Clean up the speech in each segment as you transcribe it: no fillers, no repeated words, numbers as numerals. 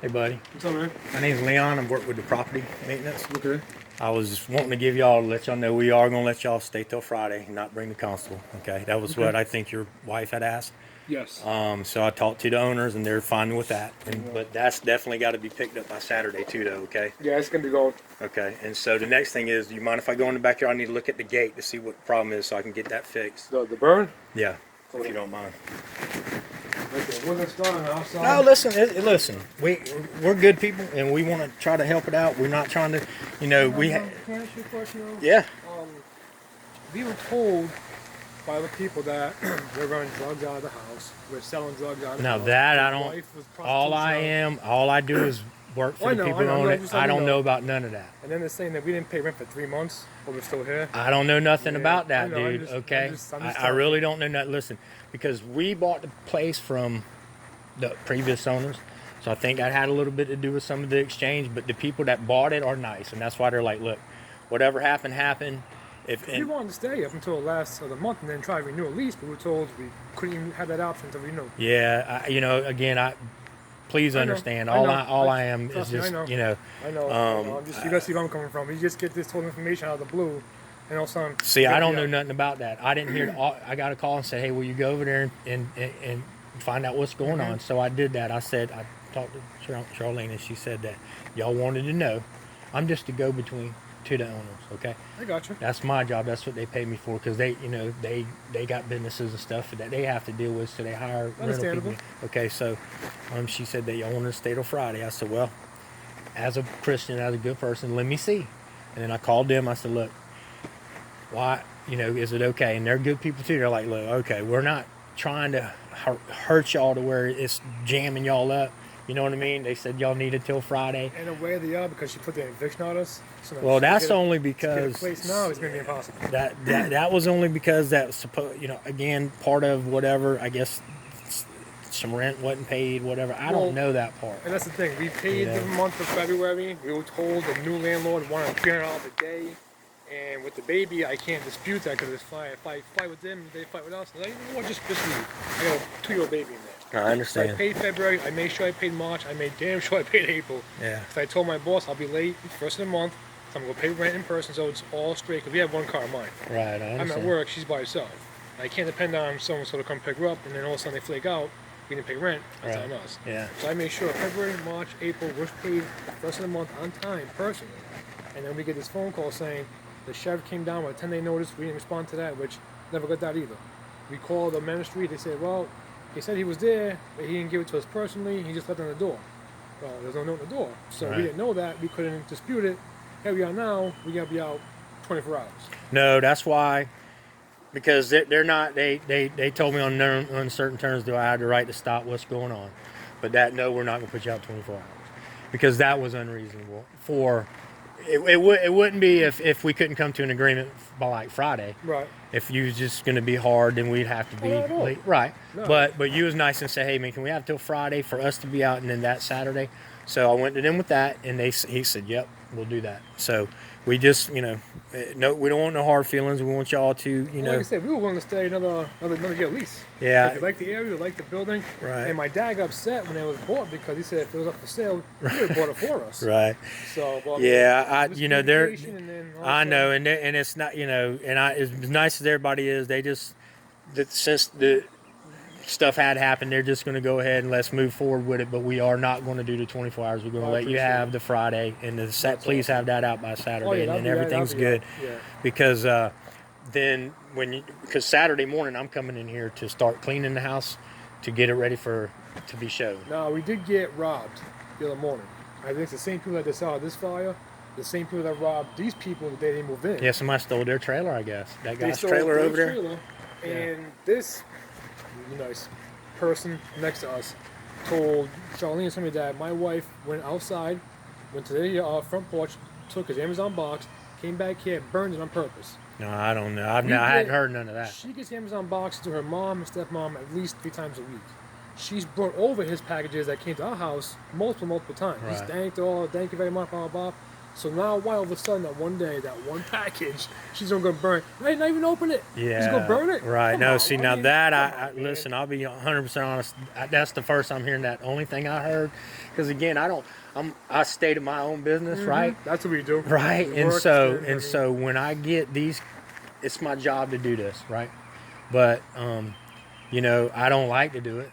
Hey, buddy. What's up, man? My name's Leon. I work with the property maintenance. Okay. I was just wanting to give y'all, let y'all know we are going to let y'all stay till Friday and not bring the constable. Okay. That was what I think your wife had asked. Yes. So I talked to the owners and they're fine with that. But that's definitely got to be picked up by Saturday too, though. Okay. Yeah, it's gonna be going. Okay. And so the next thing is, do you mind if I go in the backyard? I need to look at the gate to see what the problem is so I can get that fixed. The burn? Yeah. If you don't mind. Okay. Wasn't starting outside. No, listen. We're good people, and we want to try to help it out. We're not trying to, Can I ask you a question, though? Yeah. We were told by other people that we're running drugs out of the house. We're selling drugs out of the Now house. that I His don't. wife was All I do is work for the people who own it. I don't know about none of that. And then they're saying that we didn't pay rent for 3 months, but we're still here. I don't know nothing about that, I know, dude. Okay, I'm just I really don't know that. Listen, because we bought the place from the previous owners, so I think that had a little bit to do with some of the exchange. But the people that bought it are nice, and that's why they're like, look, whatever happened. We wanted to stay up until the last of the month and then try to renew a lease, but we were told we couldn't even have that option to renew. Yeah, again, please understand. All I am is just, I know. You gotta see where I'm coming from. You just get this total information out of the blue, and all of a sudden. See, I don't know nothing about that. I didn't hear. I got a call and said, "Hey, will you go over there and find out what's going on?" So I did that. I talked to Charlene, and she said that y'all wanted to know. I'm just a go-between to the owners. Okay. I got you. That's my job. That's what they pay me for, because they got businesses and stuff that they have to deal with, so they hire rental people. Okay, so she said that y'all want to stay till Friday. I said, well, as a Christian, as a good person, let me see. And then I called them. I said, look, why, is it okay? And they're good people too. They're like, look, okay, we're not trying to hurt y'all to where it's jamming y'all up. You know what I mean? They said y'all need it till Friday. In a way they are, because she put the eviction on us. So well, that's only because to get a place now is going to be impossible. That was only because that supposed, again, part of whatever, I guess some rent wasn't paid, whatever. I don't know that part. And that's the thing. We paid the month of February. We were told the new landlord wanted $300 a day. And with the baby, I can't dispute that, because if I fight with them, they fight with us. Like, just leave. I got a 2-year-old baby in there. I understand. So I paid February. I made sure I paid March. I made damn sure I paid April. Yeah. So I told my boss I'll be late first of the month. So I'm going to pay rent in person, so it's all straight. Because we have one car of mine. Right, I understand. I'm at work. She's by herself. I can't depend on someone to come pick her up, and then all of a sudden they flake out. We didn't pay rent. That's on us. Yeah. So I made sure February, March, April was paid the first of the month on time, personally. And then we get this phone call saying the sheriff came down with a 10-day notice. We didn't respond to that, which never got that either. We called the ministry. They said, well, he said he was there, but he didn't give it to us personally. He just left it on the door. Well, there's no note on the door. So we didn't know that. We couldn't dispute it. Here we are now. We got to be out 24 hours. No, that's why. Because they're not, they told me on uncertain terms do I have the right to stop what's going on. But no, we're not going to put you out 24 hours. Because that was unreasonable. It wouldn't be if we couldn't come to an agreement by like Friday. Right. If you was just going to be hard, then we'd have to be late. Right. No. But you was nice and said, hey man, can we have till Friday for us to be out, and then that Saturday? So I went to them with that, and he said, yep, we'll do that. So we just, no, we don't want no hard feelings. We want y'all to, Like I said, we were willing to stay another year at least. Yeah. If you like the area, you like the building. Right. And my dad got upset when it was bought, because he said if it was up for sale, he would have bought it for us. Right. So, well, yeah, they're. I know, and it's not, as nice as everybody is, they just, since the stuff had happened, they're just going to go ahead and let's move forward with it. But we are not going to do the 24 hours. We're going to let you have the Friday, and please have that out by Saturday, and then everything's good. Yeah. Because then because Saturday morning I'm coming in here to start cleaning the house to get it ready to be shown. No, we did get robbed the other morning. I think it's the same people that saw this fire, the same people that robbed these people the day they moved in. Yeah, somebody stole their trailer, I guess. That guy's trailer over there. Trailer, and this nice person next to us told Charlene and somebody that my wife went outside, went to the front porch, took his Amazon box, came back here, burned it on purpose. No, I don't know. I hadn't heard none of that. She gets Amazon boxes to her mom and stepmom at least 3 times a week. She's brought over his packages that came to our house multiple times. Right. He's thanked all, thank you very much, blah, blah, blah. So now, why all of a sudden that one day, that one package, she's gonna go burn? Right? Not even open it. Yeah. She's gonna burn it. Right. Come No. on, See, I now mean, that come on, listen, I'll be 100% honest. That's the first I'm hearing that. Only thing I heard, because again, I stay to my own business, right? That's what we do. Right. We And work, so I mean, so when I get these, it's my job to do this, right? But you know, I don't like to do it.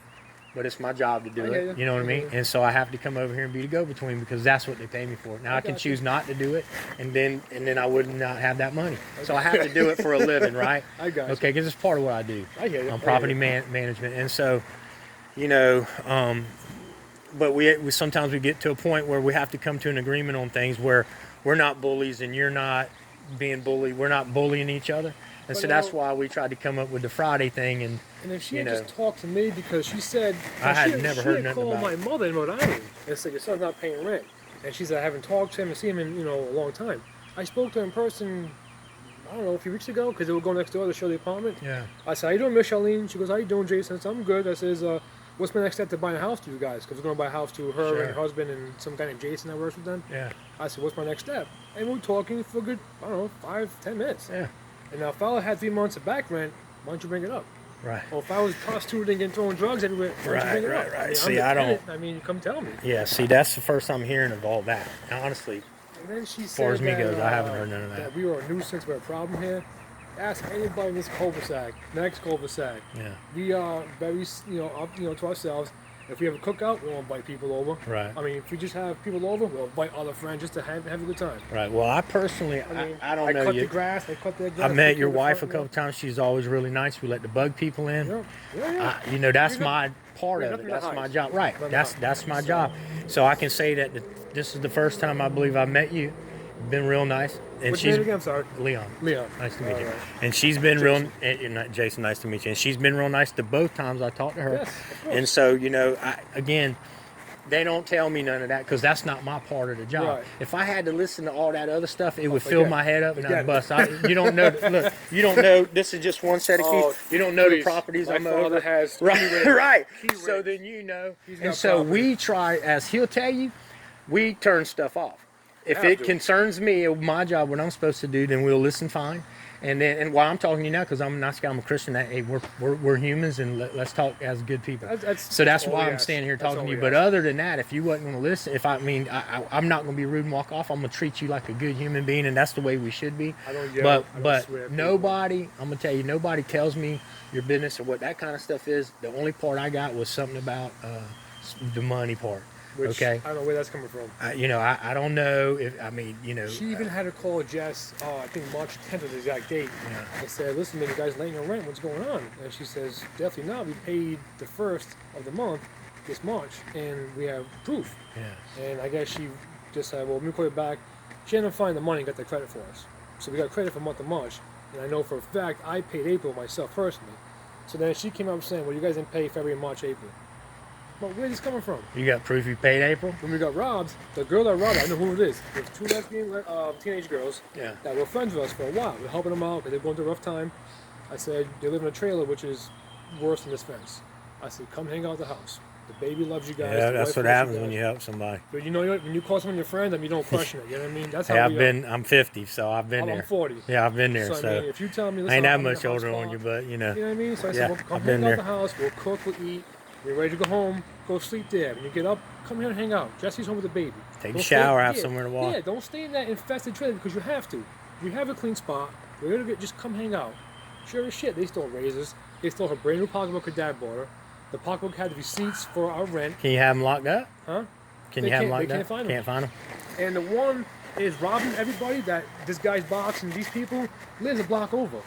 But it's my job to do it. You know what I mean? And so I have to come over here and be the go-between because that's what they pay me for. Now I can choose not to do it, and then I would not have that money. So I have to do it for a living, right? I got you. Okay, because it's part of what I do. I hear you. I'm property management, and so, you know, but we sometimes we get to a point where we have to come to an agreement on things where we're not bullies and you're not being bullied. We're not bullying each other, and so that's why we tried to come up with the Friday thing and. And if she had just talked to me, because she said I had never heard nothing called about my mother in Rhode Island and said your son's not paying rent, and she said I haven't talked to him and seen him in a long time. I spoke to her in person, I don't know, a few weeks ago because they were going next door to show the apartment. Yeah. I said, how you doing, Miss Charlene? She goes, how you doing, Jason? I said, I'm good. I says, what's my next step to buying a house to you guys? Because we're going to buy a house to her and her husband and some guy named Jason that works with them. Yeah. I said, what's my next step? And we were talking for a good, I don't know, 5-10 minutes. Yeah. And now if I had 3 months of back rent, why don't you bring it up? Right. Well, if I was prostituting and throwing drugs everywhere, why don't you bring it up? Right. I mean, See, I don't. I mean, come tell me. Yeah. See, that's the first I'm hearing of all that. Honestly, And then she as far said as me that, goes, I haven't heard none of that. that we were a nuisance, we're a problem here. Ask anybody in this cul-de-sac, next cul-de-sac. Yeah. We are very, up, to ourselves. If we have a cookout, we won't invite people over. Right. I mean, if we just have people over, we'll invite other friends just to have a good time. Right. Well, I personally, I don't know I cut you. the grass. I cut the grass. I met your wife a couple times. She's always really nice. We let the bug people in. Yeah. That's my part of it. That's my job. Right. That's my job. So I can say that this is the first time I believe I met you. Been real nice. And What's she's your name again? I'm sorry. Leon. Nice to meet you. Right. And she's been Jason. Nice to meet you. And she's been real nice to both times I talked to her. Yes, of course. And so again, they don't tell me none of that because that's not my part of the job. Right. If I had to listen to all that other stuff, it would fill my head up and I'd bust. You don't know. Look, you don't know. This is just one set of keys. You don't know the properties my I'm father over. has Right. Key So rings. then you know. He's And got so property. we try, as he'll tell you, we turn stuff off. If Have it to. concerns me, my job, what I'm supposed to do, then we'll listen fine. And while I'm talking to you now, because I'm a nice guy, I'm a Christian. Hey, we're humans, and let's talk as good people. So that's why I'm standing here talking to you. But other than that, if you wasn't going to listen, I'm not going to be rude and walk off. I'm going to treat you like a good human being, and that's the way we should be. I don't yell. But nobody, I'm going to tell you, nobody tells me your business or what that kind of stuff is. The only part I got was something about the money part. Which, okay. I don't know where that's coming from. I don't know if She even had to call Jess. I think March 10th is the exact date. Yeah. I said, "Listen, man, you guys late on rent. What's going on?" And she says, "Definitely not. We paid the first of the month this March, and we have proof." Yeah. And I guess she just said, "Well, let me call you back." She ended up finding the money and got the credit for us. So we got credit for the month of March, and I know for a fact I paid April myself personally. So then she came up saying, "Well, you guys didn't pay February, March, April." But where's this coming from? You got proof you paid April? When we got robbed, the girl that robbed, I know who it is. There's 2 lesbian teenage girls that were friends with us for a while. We're helping them out because they're going through a rough time. I said, they live in a trailer, which is worse than this fence. I said, come hang out at the house. The baby loves you guys. Yeah, that's what happens when you help somebody. But when you call someone your friend, you don't question it. You know what I mean? That's how I'm 50, so I've been there. I'm 40. Yeah, I've been there. So, I mean, if you tell me, I ain't that much older on you, but You know what I mean? So I said, well, come hang out at the house. We'll cook, we'll eat. You're ready to go home, go sleep there. When you get up, come here and hang out. Jesse's home with the baby. Take a shower, have somewhere to walk. Yeah, don't stay in that infested trailer because you have to. We have a clean spot. We're going to just come hang out. Sure as shit, they stole razors. They stole her brand new pocketbook her dad bought her. The pocketbook had the receipts for our rent. Can you have them locked up? Huh? Can you have them locked up? They can't find them. Can't find them. And the one is robbing everybody that this guy's box and these people lives a block over.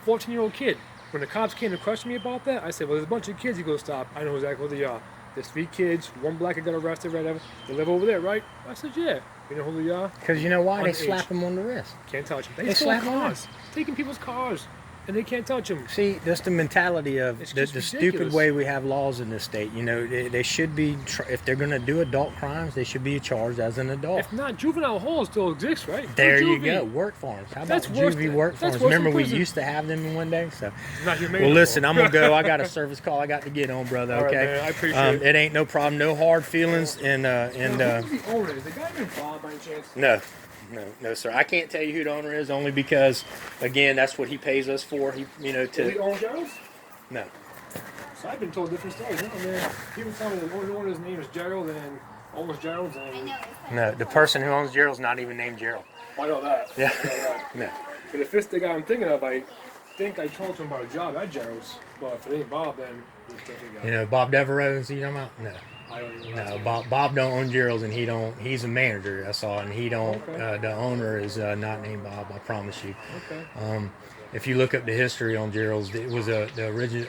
14-year-old kid. When the cops came to question me about that, I said, well, there's a bunch of kids you go stop. I know exactly who they are. There's 3 kids, 1 black that got arrested, whatever. They live over there, right? I said, yeah. You know who they are? Because you know why? They Underage. slap them on the wrist. Can't touch them. They stole slap 'em cars. Taking people's cars. And they can't touch them. See, that's the mentality of It's the just stupid ridiculous. way we have laws in this state. You know, they should be, if they're going to do adult crimes, they should be charged as an adult. If not, juvenile halls still exist, right? There Go you juvie. go. Work farms. How about That's worse juvie than- work that's farms? worse than Remember we prison. used to have them in one day? So, Not humane well, no listen, more. I'm going to go. I got a service call I got to get on, brother, All right, okay? man, I appreciate it. It ain't no problem. No hard feelings. And Who's the owner? Is the guy named Bob by any chance? no. No, sir. I can't tell you who the owner is only because, again, that's what he pays us for. He, Does he own Gerald's? No. So I've been told different stories. You know, man, people tell me the owner's name is Gerald and owns Gerald's. And No, the person who owns Gerald's not even named Gerald. I know that. Yeah. I know that. No. But the first thing I'm thinking of, I think I told him about a job at Gerald's. But if it ain't Bob, then we'll figure it out. Bob Devereaux, is he talking about? No. I don't even know. No, Bob don't own Gerald's, and he's a manager, that's all, and he don't, Okay. the owner is not named Bob, I promise you. Okay. If you look up the history on Gerald's, it was the original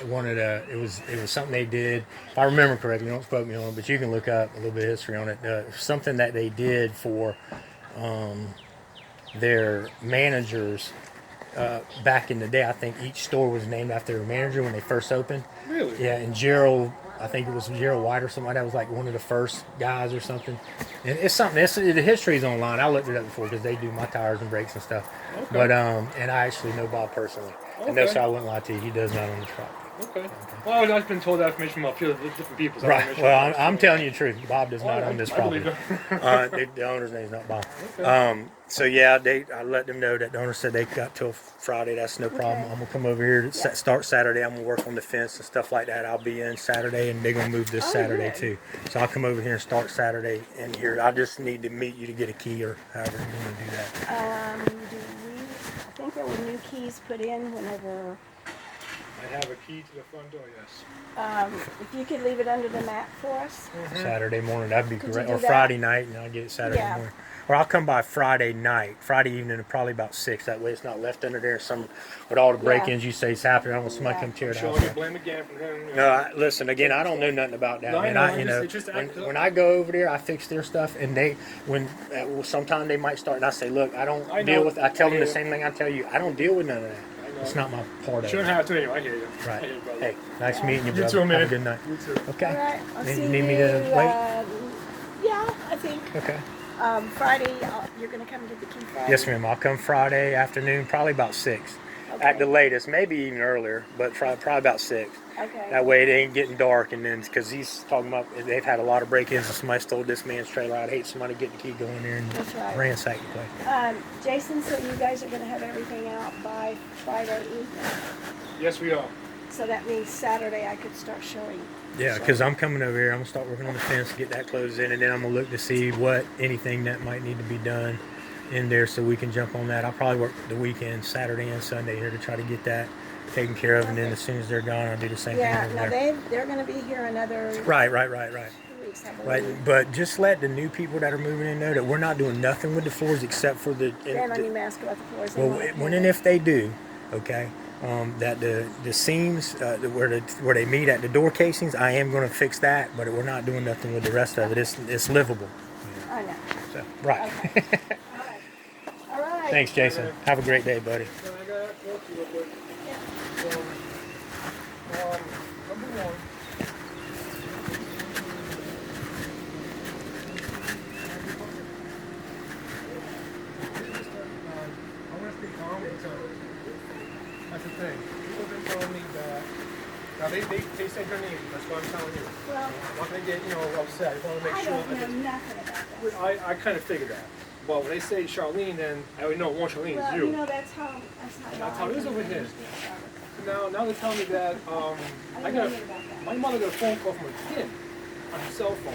it was something they did, if I remember correctly, don't quote me on it, but you can look up a little bit of history on it, something that they did for their managers back in the day. I think each store was named after their manager when they first opened. Really? Yeah, and Gerald, I think it was Gerald White or something like that, was like one of the first guys or something. And it's something, the history's online. I looked it up before because they do my tires and brakes and stuff. Okay. But, and I actually know Bob personally. And no, sir, I wouldn't lie to you. He does not own the truck. Okay. Well, I've been told that information from a few different people. So Right. Well, I'm telling you the truth. Bob does not own this property. property. The owner's name is not Bob. Okay. So yeah, I let them know that the owner said they got till Friday. That's no problem. I'm gonna come over here to start Saturday. I'm gonna work on the fence and stuff like that. I'll be in Saturday, and they're gonna move this Saturday too. So I'll come over here and start Saturday in here. I just need to meet you to get a key or however you want to do that. I think there were new keys put in whenever. I have a key to the front door. Yes. If you could leave it under the mat for us. Saturday morning, that'd be Could you great. do Or that? Friday night, and I'll get it Saturday Yeah. morning. Or I'll come by Friday night, Friday evening, at probably about 6. That way it's not left under there. With all the break-ins you say is happening, I don't want somebody Yeah. come tear it Sure, out. you blame again from him. No, listen. Again, I don't know nothing about that, No, I man. know, it's just When I go over there, I fix their stuff, and sometimes they might start, and I say, look, I don't I deal know. with. I tell I them hear the you. same thing I tell you. I don't deal with none of that. I know. It's not my part of Shouldn't it. have to anyway. I hear you. I Right. hear you, brother. Hey, nice meeting you, You brother. too, man. Have a good night. You too. Okay. All right. I'll Then see you need me to wait? Yeah, I think. Okay. Friday, you're going to come get the key Friday? Yes, ma'am. I'll come Friday afternoon, probably about 6. Okay. At the latest, maybe even earlier, but probably about 6. Okay. That way it ain't getting dark, and then because he's talking about they've had a lot of break-ins, and somebody stole this man's trailer. I'd hate somebody getting the key, go in there and That's right. ransack the place. Jason, so you guys are going to have everything out by Friday evening. Yes, we are. So that means Saturday I could start showing. Yeah, because I'm coming over here. I'm gonna start working on the fence, get that closed in, and then I'm gonna look to see anything that might need to be done in there, so we can jump on that. I'll probably work the weekend, Saturday and Sunday here, to try to get that taken care of, and then as soon as they're gone, I'll do the same Yeah, thing now over there. they're going to be here another Right. 2 weeks, I Right, believe. but just let the new people that are moving in know that we're not doing nothing with the floors except for the. Then let me ask about the floors. They Well, wanna when paint and it. if they do, okay, that the seams where they meet at the door casings, I am going to fix that, but we're not doing nothing with the rest of it. It's livable. I know. So, right. Okay. All right. Thanks, Jason. Have a great day, buddy. So I got to talk to you real quick. Yeah. So, number one. I want to speak calm because that's the thing. People have been telling me that. Now they said your name. That's what I'm telling you. Well, I'm not gonna get upset. I just want to make I sure. don't know nothing about this. I kind of figured that. But when they say Charlene, then I already know one Charlene Well, is you. that's how That's how it is over here. Yeah. Now they're telling me that I know about that. my mother got a phone call from a kid on his cell phone,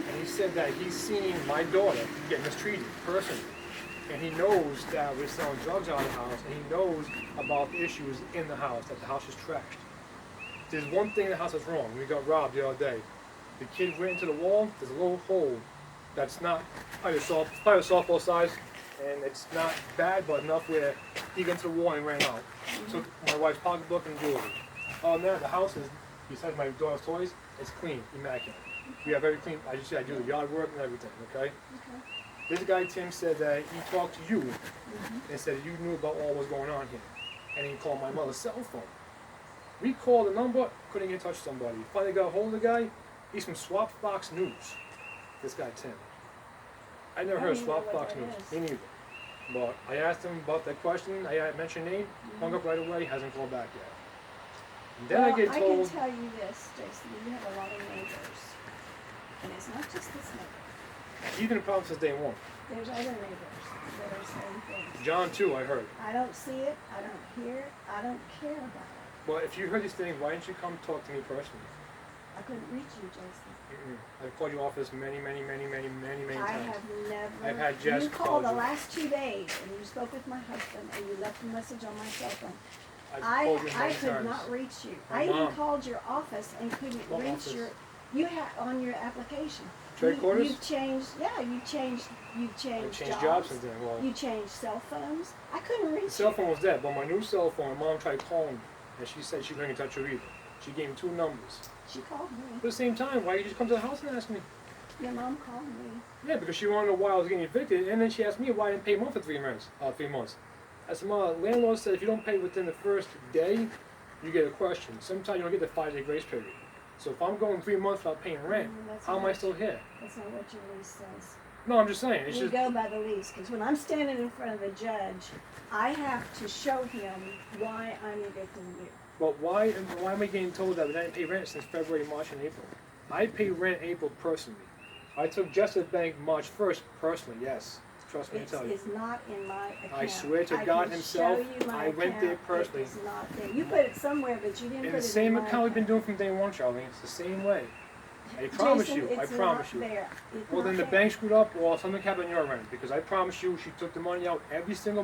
and he said that he's seen my daughter get mistreated personally, and he knows that we're selling drugs out of the house, and he knows about the issues in the house, that the house is trashed. There's one thing in the house that's wrong. We got robbed the other day. The kid went into the wall. There's a little hole that's not probably a softball size, and it's not bad, but enough where he got into the wall and ran out. Took my wife's pocketbook and jewelry. Other than that, the house is, besides my daughter's toys, it's clean, immaculate. We have very clean. I do the yard work and everything. Okay. This guy Tim said that he talked to you and said you knew about all what's going on here, and he called my mother's cell phone. We called the number, couldn't get in touch with somebody. Finally got a hold of the guy. He's from Swap Fox News. This guy Tim. I never heard of Swap Fox News. Me neither. But I asked him about that question. I mentioned name, hung up right away, hasn't called back yet. And then Well, I get told. I can tell you this, Jason. You have a lot of neighbors, and it's not just this neighbor. He's been a problem since day one. There's other neighbors that are saying things. John too, I heard. I don't see it, I don't hear it, I don't care about it. Well, if you heard these things, why didn't you come talk to me personally? I couldn't reach you, Jason. I've called your office many times. I have never. I've had Jess you call called the you. last 2 days, and you spoke with my husband, and you left a message on my cell phone. I've called you I many could times. not reach you. My I even mom. called your office and couldn't What reach office? you had on your application. Trade quarters? You've changed, yeah, you've changed I changed jobs jobs. since then. Well, You changed cell phones. I couldn't reach the cell you. phone was dead, but my new cell phone, my mom tried calling me, and she said she couldn't get in touch with her either. She gave me 2 numbers. She called me. But at the same time, why did you just come to the house and ask me? Your mom called me. Yeah, because she wanted to know why I was getting evicted, and then she asked me why I didn't pay a month for 3 months. 3 months. I said, "Ma, landlord said if you don't pay within the first day, you get a question. Sometimes you don't get the 5-day grace period. So if I'm going 3 months without paying rent, That's how am not- I still here?" That's not what your lease says. No, I'm just saying. It's You just go by the lease, because when I'm standing in front of the judge, I have to show him why I'm evicting you. But why am I getting told that I didn't pay rent since February, March, and April? I pay rent April personally. I took just the bank March 1st personally, yes. Trust me to tell you. It's not in my account. I swear to I God can himself, show you my I went there account. personally. It is not there. You put it somewhere, but you didn't In put the it same in my account we've been doing from day one, Charlene. It's the same way. I promise Jason, you. I it's promise not you. there. It's Well, not then the there. bank screwed up, or something happened on your end. Because I promise you, she took the money out every single